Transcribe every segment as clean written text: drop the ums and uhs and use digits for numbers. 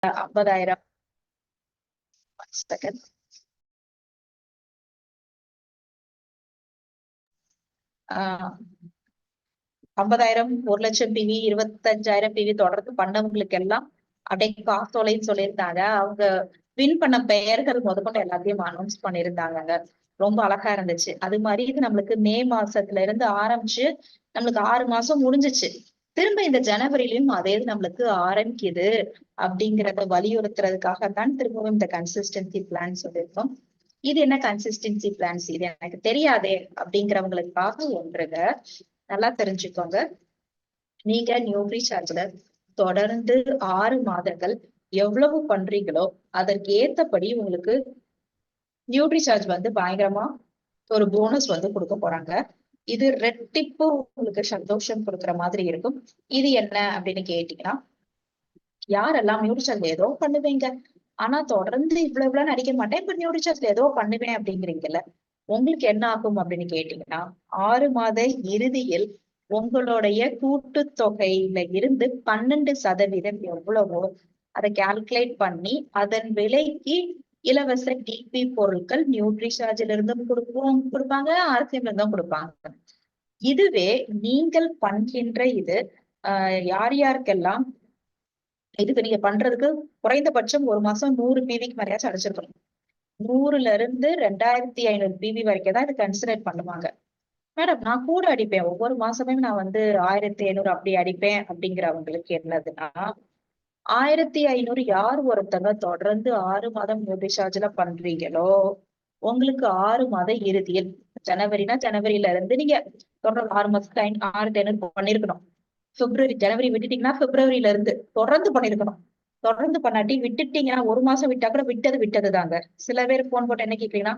50,000 second 50,000 1,00,000 PV 25,000 PV தொடர்ந்து பண்ணவங்களுக்கு எல்லாம் அப்படியே காசோலைன்னு சொல்லியிருந்தாங்க. அவங்க வின் பண்ண பெயர்கள் முதற்கொண்டு எல்லாத்தையும் அனௌன்ஸ் பண்ணியிருந்தாங்க. ரொம்ப அழகா இருந்துச்சு. அது மாதிரி இது நம்மளுக்கு மே மாசத்துல இருந்து ஆரம்பிச்சு நம்மளுக்கு 6 மாசம் முடிஞ்சிச்சு. திரும்ப இந்த ஜனவரிலயும் அதே நம்மளுக்கு ஆரம்பிக்குது அப்படிங்கறத வலியுறுத்துறதுக்காகத்தான் திரும்பவும் இந்த கன்சிஸ்டன்சி பிளான் சொல்லியிருக்கோம். இது என்ன கன்சிஸ்டன்சி பிளான்ஸ், இது எனக்கு தெரியாதே அப்படிங்கிறவங்களுக்காக ஒன்றுங்க. நல்லா தெரிஞ்சுக்கோங்க. நீங்க நியூட்ரி சார்ஜ்ல தொடர்ந்து 6 மாதங்கள் எவ்வளவு பண்றீங்களோ அதற்கு ஏத்தபடி உங்களுக்கு நியூட்ரி சார்ஜ் வந்து பயங்கரமா ஒரு போனஸ் வந்து கொடுக்க போறாங்க. இது ரெட்டிப்பு உங்களுக்கு சந்தோஷம் கொடுக்குற மாதிரி இருக்கும். இது என்ன அப்படின்னு கேட்டீங்கன்னா, யாரெல்லாம் நியூட்ரி சார்ஜ் ஏதோ பண்ணுவீங்க, ஆனா தொடர்ந்து இவ்வளவு நடிக்க மாட்டேன், இப்ப நியூட்ரி சார்ஜ் ஏதோ பண்ணுவேன் அப்படிங்கிறீங்கல்ல, உங்களுக்கு என்ன ஆகும் அப்படின்னு கேட்டீங்கன்னா, 6 மாத இறுதியில் உங்களுடைய கூட்டு தொகையில இருந்து 12% எவ்வளவோ அதை கால்குலேட் பண்ணி அதன் விலைக்கு இலவச டிபி பொருட்கள் நியூட்ரி சார்ஜில இருந்தும் கொடுப்பாங்க, RCM இருந்தும் கொடுப்பாங்க. இதுவே நீங்கள் பண்கின்ற இது யார் யாருக்கெல்லாம் இதுக்கு நீங்க பண்றதுக்கு குறைந்தபட்சம் ஒரு மாசம் 100 பிவிக்கு மேலேயாச்சும் அடிச்சிருக்கணும். 100ல இருந்து 2,500 பிவி வரைக்கும் தான் இது கன்சிடர் பண்ணுவாங்க. மேடம் நான் கூட அடிப்பேன், ஒவ்வொரு மாசமே நான் வந்து 1,500 அப்படி அடிப்பேன் அப்படிங்கிறவங்களுக்கு என்னதுன்னா, 1,500 யார் ஒருத்தங்க தொடர்ந்து 6 மாதம் நியூட்ரி சார்ஜ்ல பண்றீங்களோ உங்களுக்கு 6 மாத இறுதியில் ஜனவரினா ஜனவரியில இருந்து நீங்க தொடர்ந்து 6 மாசத்துக்கு 6,500 பண்ணிருக்கணும். ஜனவரி விட்டுட்டீங்கன்னா பிப்ரவரியில இருந்து தொடர்ந்து பண்ணிருக்கணும். தொடர்ந்து பண்ணாட்டி விட்டுட்டீங்கன்னா, ஒரு மாசம் விட்டா கூட விட்டது தாங்க. சில பேர் போன் போட்டு என்ன கேக்குறீங்கன்னா,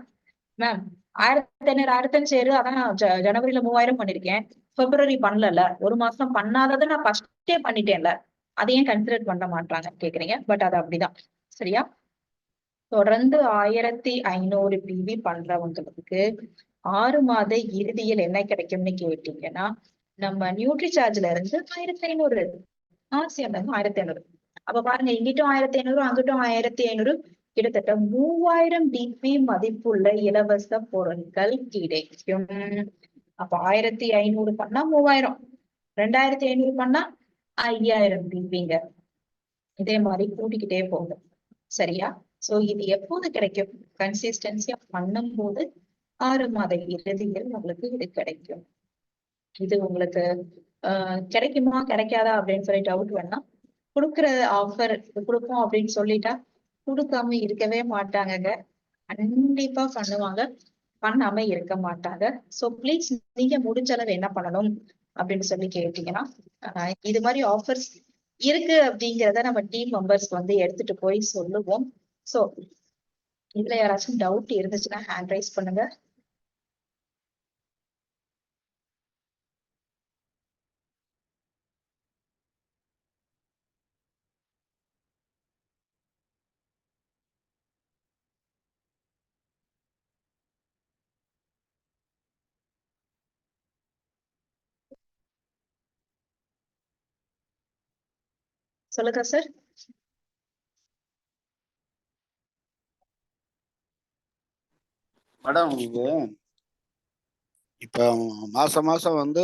மேம் 1,500 அதான் ஜனவரியில 3,000 பண்ணிருக்கேன், பிப்ரவரி பண்ணல, ஒரு மாசம் பண்ணாததை நான் ஃபர்ஸ்டே பண்ணிட்டேன்ல, அதையும் கன்சிடர் பண்ண மாட்டாங்க கேக்குறீங்க. பட் அது அப்படிதான். சரியா? தொடர்ந்து 1,500 பிவி பண்றவங்களுக்கு 6 மாத இறுதியில் என்ன கிடைக்கும்னு கேட்டீங்கன்னா, நம்ம நியூட்ரி சார்ஜ்ல இருந்து 1,500, RCM 1,500. அப்ப பாருங்க, இங்கிட்டும் 1,500 அங்கிட்டும் 1,500, கிட்டத்தட்ட 3,000 டிபி மதிப்புள்ள இலவச பொருட்கள் கிடைக்கும். அப்ப 1,500 பண்ணா 3,000, 2,500 பண்ணா 5,000 டிபிங்க. இதே மாதிரி கூட்டிக்கிட்டே போகும். சரியா? சோ இது எப்போது கிடைக்கும்? கன்சிஸ்டன்சியா பண்ணும் போது 6 மாத இறுதியில் உங்களுக்கு இது கிடைக்கும். இது உங்களுக்கு கிடைக்குமா கிடைக்காதா அப்படின்னு சொல்லி டவுட் வேணா, கொடுக்குற ஆஃபர் கொடுப்போம் அப்படின்னு சொல்லிட்டா கொடுக்காம இருக்கவே மாட்டாங்க. கண்டிப்பா பண்ணுவாங்க, பண்ணாம இருக்க மாட்டாங்க. சோ பிளீஸ் நீங்க முடிஞ்ச அளவு என்ன பண்ணணும் அப்படின்னு சொல்லி கேட்டீங்கன்னா, இது மாதிரி ஆஃபர்ஸ் இருக்கு அப்படிங்கிறத நம்ம டீம் மெம்பர்ஸ் வந்து எடுத்துட்டு போய் சொல்லுவோம். சோ இதுல யாராச்சும் டவுட் இருந்துச்சுன்னா ஹேண்ட் ரைஸ் பண்ணுங்க. சொல்லுங்க சார். மேடம், இது இப்ப மாசம் மாசம் வந்து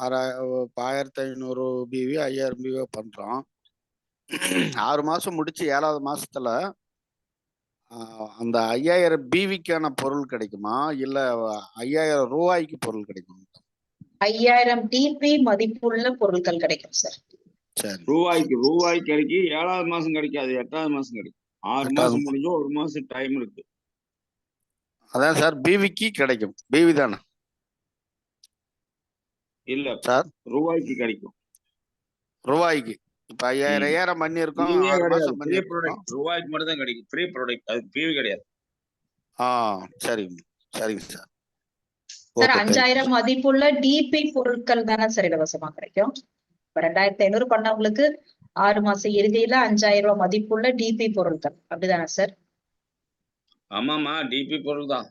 1,500 பிவி 5,000 பிவி பண்றோம். 6 மாசம் முடிச்சு 7வது மாசத்துல அந்த 5,000 பிவிக்கான பொருள் கிடைக்குமா, இல்ல 5,000 ரூபாய்க்கு பொருள் கிடைக்குமா? 5,000 டிபி மதிப்புள்ள பொருட்கள் கிடைக்கும் சார். சரி, ரூபாய்க்கு கிடைக்கும். 7வது மாசம் கிடைக்காது, 8வது மாசம் கிடைக்கும். 6 மாசம் முடிஞ்சோ 1 மாசம் டைம் இருக்கு. அதான் சார், பிவிக்கு கிடைக்கும். பிவி தானே? இல்ல சார், ரூபாய்க்கு கிடைக்கும். ரூபாய்க்கு இப்ப 5,000 பண்ணிருக்கோம், 6 மாசம் பண்ணிருக்கோம். ரூபாய்க்கு மட்டும் தான் கிடைக்கும், ஃப்ரீ ப்ராடக்ட், அது பிவி கிடையாது. சரிங்க சரிங்க சார். சார் 5,000 மதிப்புள்ள டிபி பொருட்கள் தானே சார் இலவசமா கிடைக்கும். இப்ப 2,500 பண்ணவங்களுக்கு 6 மாசம் இறுதியில 5,000 ரூபாய் மதிப்புள்ள டிபி பொருட்கள், அப்படிதானே சார்? ஆமாமா, டிபி பொருள் தான்.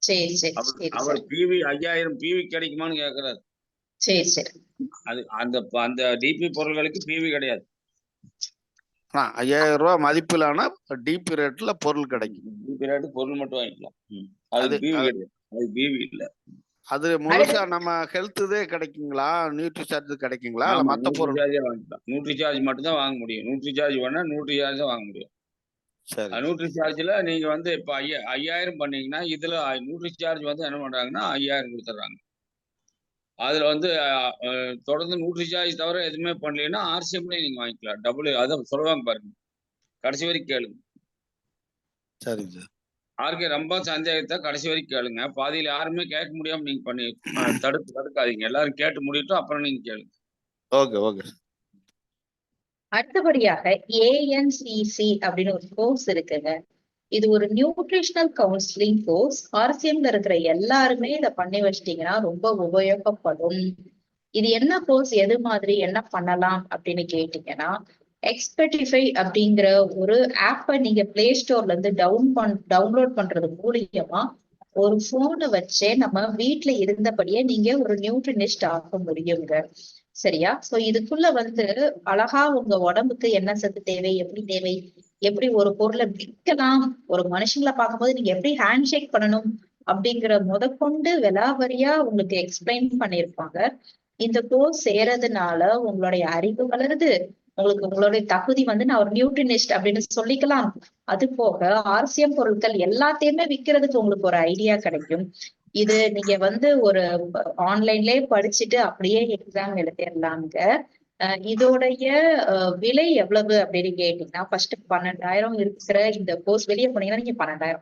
சரி சரி சரி. அவர் பிவி 5,000 பிவி கிடைக்குமான்னு கேக்குறாரு. சரி சரி. அது அந்த டிபி பொருட்களுக்கு பிவி கிடையாது. ரூபாய் மதிப்பிலான டிபி ரேட்ல பொருள் கிடைக்கும். டிபி ரேட்டு பொருள் மட்டும் வாங்கிக்கலாம். அது பிவி கிடையாது, அது பிவி இல்ல. அது முழுசா நம்ம ஹெல்த் இதே கிடைக்குங்களா, நியூட்ரி சார்ஜ் கிடைக்குங்களா, இல்ல மத்த பொருள்? வாங்கிக்கலாம். நியூட்ரி சார்ஜ் மட்டும் தான் வாங்க முடியும். நியூட்ரி சார்ஜ் வேணா நியூட்ரி சார்ஜ் தான் வாங்க முடியும். சரி. நியூட்ரி சார்ஜ்ல நீங்க வந்து இப்ப 5000 பண்ணீங்கன்னா இதுல நியூட்ரி சார்ஜ் வந்து என்ன பண்றாங்கன்னா 5000 கொடுத்துட்றாங்க. அதுல வந்து தொடர்ந்து நியூட்ரி சார்ஜ் தவிர எதுவுமே பண்ணலைன்னா ஆர்சிஎம்லயே நீங்க வாங்கிக்கலாம். டபுள் அதான் சொல்லுவாங்க பாருங்க, கடைசி வரைக்கும் கேளுங்க. சரிங்க சார். யாருக்கு ரொம்ப சந்தேகத்தை கடைசி வரைக்கும் கேளுங்க. பாதியில யாருமே கேட்க முடியாம நீங்க பண்ணி தடுக்காதீங்க. எல்லாரும் கேட்டு முடியட்டும், அப்புறம் நீங்க கேளுங்க. Okay okay. அடுத்தபடியாக ஏஎன்சிசி அப்படின்னு ஒரு கோர்ஸ் இருக்குங்க. இது ஒரு நியூட்ரிஷனல் கவுன்சிலிங் கோர்ஸ். ஆர்சிஎம்ல இருக்கிற எல்லாருமே இதை பண்ணி வச்சிட்டீங்கன்னா ரொம்ப உபயோகப்படும். இது என்ன கோர்ஸ், எது மாதிரி என்ன பண்ணலாம் அப்படின்னு கேட்டீங்கன்னா, எக்ஸ்பெர்டிஃபை அப்படிங்கிற ஒரு ஆப்பை நீங்க பிளே ஸ்டோர்ல இருந்து டவுன்லோட் பண்றது மூலியமா ஒரு போனை வச்சே நம்ம வீட்டுல இருந்தபடியே நீங்க ஒரு நியூட்ரினிஸ்ட் ஆக முடியுங்க. சரியா? சோ இதுக்குள்ள வந்து அழகா உங்க உடம்புக்கு என்ன சத்து தேவை, எப்படி ஒரு பொருளை விற்கலாம், ஒரு மனுஷங்களை பார்க்கும்போது நீங்க எப்படி ஹேண்ட் ஷேக் பண்ணணும் அப்படிங்கிற முதற்கொண்டு விலாவரியா உங்களுக்கு எக்ஸ்பிளைன் பண்ணியிருப்பாங்க. இந்த கோர்ஸ் செய்யறதுனால உங்களுடைய அறிவு வளருது, உங்களுக்கு உங்களுடைய தகுதி வந்து நான் ஒரு நியூட்ரினிஸ்ட் அப்படின்னு சொல்லிக்கலாம். அது போக ஆர்சிஎம் பொருட்கள் எல்லாத்தையுமே விற்கிறதுக்கு உங்களுக்கு ஒரு ஐடியா கிடைக்கும். இது நீங்க வந்து ஒரு ஆன்லைன்லயே படிச்சுட்டு அப்படியே எக்ஸாம் எழுதிடலாங்க. இதோடைய விலை எவ்வளவு அப்படின்னு கேட்டீங்கன்னா, ஃபர்ஸ்ட் 12,000 இருக்கிற இந்த கோர்ஸ் வெளியே போனீங்கன்னா நீங்க 12,000.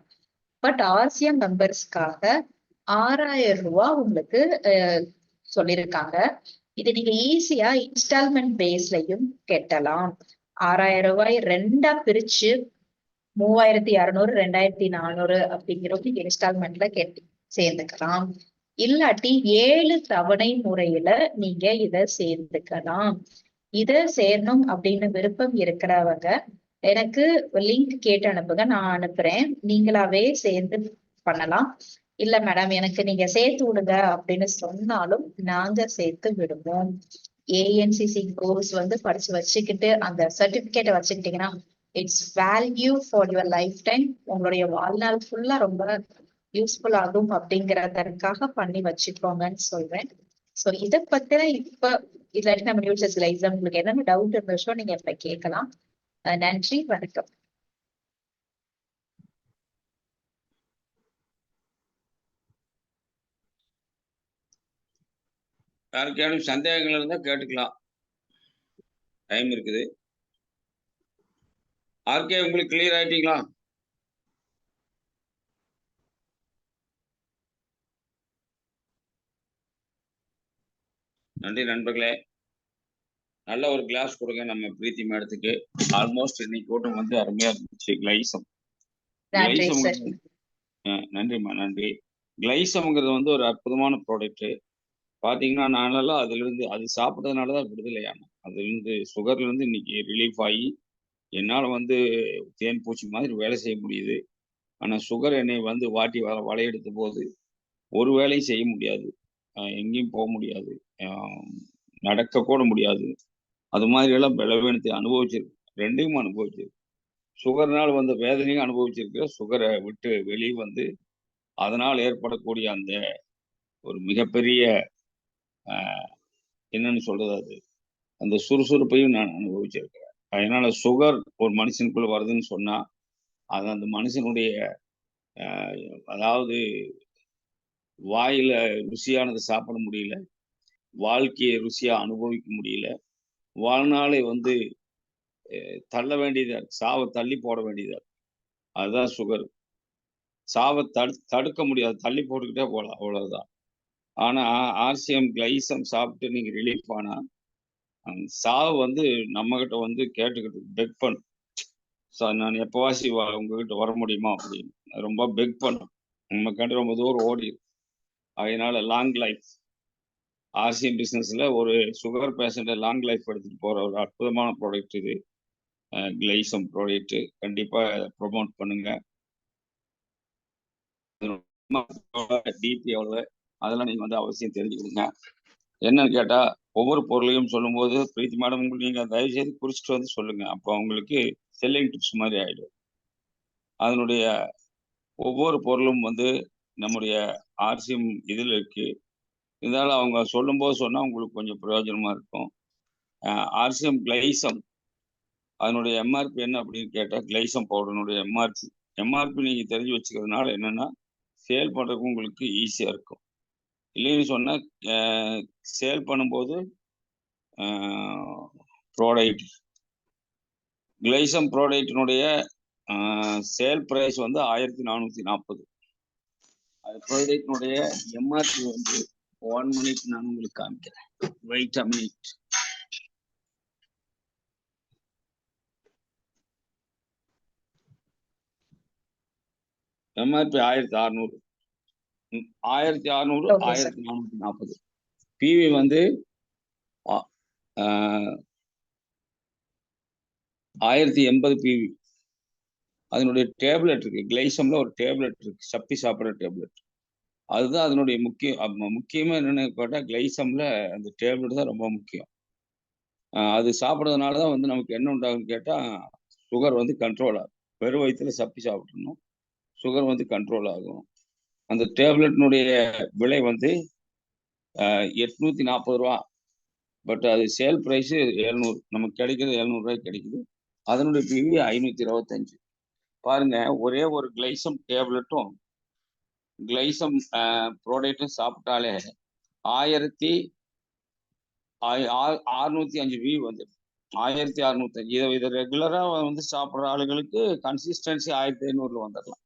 பட் ஆர்சிஎம் மெம்பர்ஸ்க்காக 6,000 ரூபாய் உங்களுக்கு சொல்லியிருக்காங்க. இது நீங்க ஈஸியா இன்ஸ்டால்மெண்ட் பேஸ்லயும் கட்டலாம். 6,000 ரூபாய் 2ஆ பிரிச்சு 3,200 2,400 அப்படிங்கிறது இன்ஸ்டால்மெண்ட்ல சேர்ந்துக்கலாம். இல்லாட்டி 7 தவணை முறையில நீங்க இத சேர்ந்துக்கலாம். இத சேரணும் அப்படின்னு விருப்பம் இருக்கிறவங்க எனக்கு லிங்க் கேட்டு அனுப்புங்க, நான் அனுப்புறேன். நீங்களாவே சேர்ந்து பண்ணலாம். இல்ல மேடம் எனக்கு நீங்க சேர்த்து விடுங்க அப்படின்னு சொன்னாலும் நாங்க சேர்த்து விடுவோம். ஏஎன்சிசி கோர்ஸ் வந்து படிச்சு வச்சுக்கிட்டு அந்த சர்டிபிகேட்டை வச்சுக்கிட்டீங்கன்னா it's value for your lifetime. உங்களுடைய வாழ்நாள் ஃபுல்லா ரொம்ப யூஸ்ஃபுல் ஆகும் அப்படிங்கறதற்காக பண்ணி வச்சுக்கோங்கன்னு சொல்றேன். சோ இதை பத்தின இப்ப இல்லாட்டி நம்ம நியூஸ் எக்ஸாம் உங்களுக்கு என்னென்ன டவுட் இருந்துச்சோ நீங்க இப்ப கேட்கலாம். நன்றி, வணக்கம். யாருக்கான சந்தேகங்கள் இருந்தா கேட்டுக்கலாம், டைம் இருக்குது. ஆர்கே உங்களுக்கு கிளியர் ஆயிட்டீங்களா? நன்றி நண்பர்களே. நல்ல ஒரு கிளாஸ் கொடுங்க நம்ம பிரீத்தி மேடத்துக்கு. ஆல்மோஸ்ட் இன்னைக்கு கூட்டம் வந்து அருமையா இருந்துச்சு. கிளைசம் நன்றிம்மா, நன்றி. கிளைசம்ங்கிறது வந்து ஒரு அற்புதமான ப்ராடக்ட். பாத்தீங்கன்னா நானெல்லாம் அதுல இருந்து அது சாப்பிட்றதுனாலதான் விடுதலையானேன். அதுல இருந்து சுகர்ல இருந்து இன்னைக்கு ரிலீஃப் ஆகி என்னால வந்து தேன் பூச்சி மாதிரி வேலை செய்ய முடியுது. ஆனா சுகர் என்னை வந்து வாட்டி வளையெடுத்த போது ஒரு வேலையும் செய்ய முடியாது, எங்கேயும் போக முடியாது, நடக்க கூட முடியாது. அது மாதிரி எல்லாம் பலவீனத்தை அனுபவிச்சிருக்கு, ரெண்டையும் அனுபவிச்சிருக்கு. சுகர்னால் வந்த வேதனையும் அனுபவிச்சிருக்கு. சுகரை விட்டு வெளியே வந்து அதனால் ஏற்படக்கூடிய அந்த ஒரு மிகப்பெரிய என்னன்னு சொல்றது, அது அந்த சுறுசுறுப்பையும் நான் அனுபவிச்சிருக்கிறேன். அதனால சுகர் ஒரு மனுஷனுக்குள்ள வருதுன்னு சொன்னா அது அந்த மனுஷனுடைய அதாவது வாயில ருசியானது சாப்பிட முடியல, வாழ்க்கையை ருசியா அனுபவிக்க முடியல, வாழ்நாளை வந்து தள்ள வேண்டியதா இருக்கு, சாவை தள்ளி போட வேண்டியதா இருக்கு. அதுதான் சுகர். சாவை தடுக்க முடியாது, தள்ளி போட்டுக்கிட்டே போகலாம், அவ்வளவுதான். ஆனா ஆர்சிஎம் கிளைசம் சாப்பிட்டு நீங்க ரிலீஃப் ஆனா சாவு வந்து நம்ம கிட்ட வந்து கேட்டுக்கிட்டு பெக் பண்ணும். நான் எப்பவாசி உங்ககிட்ட வர முடியுமா அப்படின்னு ரொம்ப பெக் பண்ணும். நம்ம கண்டு ரொம்ப தூரம் ஓடி. அதனால லாங் லைஃப் ஆர்சிஎம் பிசினஸ்ல ஒரு சுகர் பேஷண்ட்டை லாங் லைஃப் எடுத்துட்டு போற ஒரு அற்புதமான ப்ராடக்ட் இது. கிளைசம் ப்ராடக்ட் கண்டிப்பா ப்ரொமோட் பண்ணுங்க. டிபி எவ்வளவு அதெல்லாம் நீங்க வந்து அவசியம் தெரிஞ்சுக்கணுங்க. என்னன்னு கேட்டா ஒவ்வொரு பொருளையும் சொல்லும்போது பிரீத்தி மேடம் உங்களுக்கு நீங்க தயவு செய்து குறிச்சிட்டு வந்து சொல்லுங்க. அப்போ உங்களுக்கு செல்லிங் டிப்ஸ் மாதிரி ஆயிடும். அதனுடைய ஒவ்வொரு பொருளும் வந்து நம்முடைய ஆர்சிஎம் இதில் இருக்கு. இருந்தாலும் அவங்க சொல்லும்போது சொன்னா உங்களுக்கு கொஞ்சம் பிரயோஜனமா இருக்கும். ஆர்சிஎம் கிளைசம் அதனுடைய எம்ஆர்பி என்ன அப்படின்னு கேட்டா, கிளைசம் பவுடர்னுடைய எம்ஆர்பி நீங்க தெரிஞ்சு வச்சுக்கிறதுனால என்னன்னா சேல் பண்றதுக்கு உங்களுக்கு ஈஸியா இருக்கும். இல்லைன்னு சொன்னா சேல் பண்ணும்போது ப்ராடக்ட் கிளைசம் ப்ராடக்டினுடைய சேல் பிரைஸ் வந்து 1440. அது ப்ராடக்டினுடைய எம்ஆர்பி வந்து 1 மினிட் நான் உங்களுக்கு காமிக்கிறேன். Wait a minute. MRP 1600 1600 Okay, sir. 1440. PV வந்து 1080 பிவி. அதனுடைய டேப்லெட் இருக்கு. கிளைசம்ல ஒரு டேப்லெட் இருக்கு, சப்பி சாப்பிட்ற டேப்லெட். அதுதான் அதனுடைய முக்கியமா என்னன்னு கேட்டா கிளைசம்ல அந்த டேப்லெட் தான் ரொம்ப முக்கியம். அது சாப்பிட்றதுனால தான் வந்து நமக்கு என்ன உண்டாகுன்னு கேட்டா சுகர் வந்து கண்ட்ரோல் ஆகும். வெறும் வயிற்றுல சப்பி சாப்பிடணும், சுகர் வந்து கண்ட்ரோல் ஆகும். அந்த டேப்லெட்னுடைய விலை வந்து 840 ரூபா. பட் அது சேல் பிரைஸ் 700. நமக்கு கிடைக்கிறது 700 ரூபாய்க்கு கிடைக்குது. அதனுடைய பிவி 525. பாருங்க, ஒரே ஒரு கிளைசம் டேப்லெட்டும் கிளைசம் ப்ராடக்ட்டும் சாப்பிட்டாலே 1605 வியூ வந்துடும். 1605. இதை ரெகுலரா வந்து சாப்பிட்ற ஆளுகளுக்கு கன்சிஸ்டன்சி 1500 வந்துடலாம்.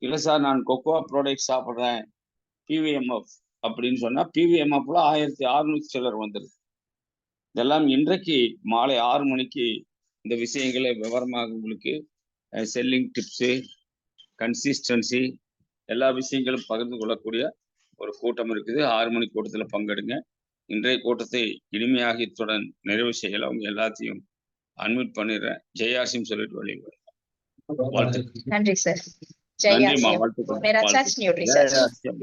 இல்லை சார் நான் கொக்கோவா ப்ராடக்ட் சாப்பிட்றேன் பிவிஎம்எஃப் அப்படின்னு சொன்னா பிவிஎம்எஃப்ல 1600 சிலர் வந்துடுது. இதெல்லாம் இன்றைக்கு மாலை 6 மணிக்கு இந்த விஷயங்களை விவரமாக உங்களுக்கு செல்லிங் டிப்ஸு, கன்சிஸ்டன்சி, எல்லா விஷயங்களும் பகிர்ந்து கொள்ளக்கூடிய ஒரு கூட்டம் இருக்குது. 6 மணி கூட்டத்தில் பங்கெடுங்க. இன்றைய கூட்டத்தை இனிமையாக இத்துடன் நிறைவு செய்யலாம். அவங்க எல்லாத்தையும் அன்மியூட் பண்ணிடுறேன். ஜெயாசிம் சொல்லிட்டு வெளியே. நன்றி சார். நன்றிம்மா, வாழ்த்துக்கள். मेरा सच न्यूट्री सर। ஜெயாசிம்.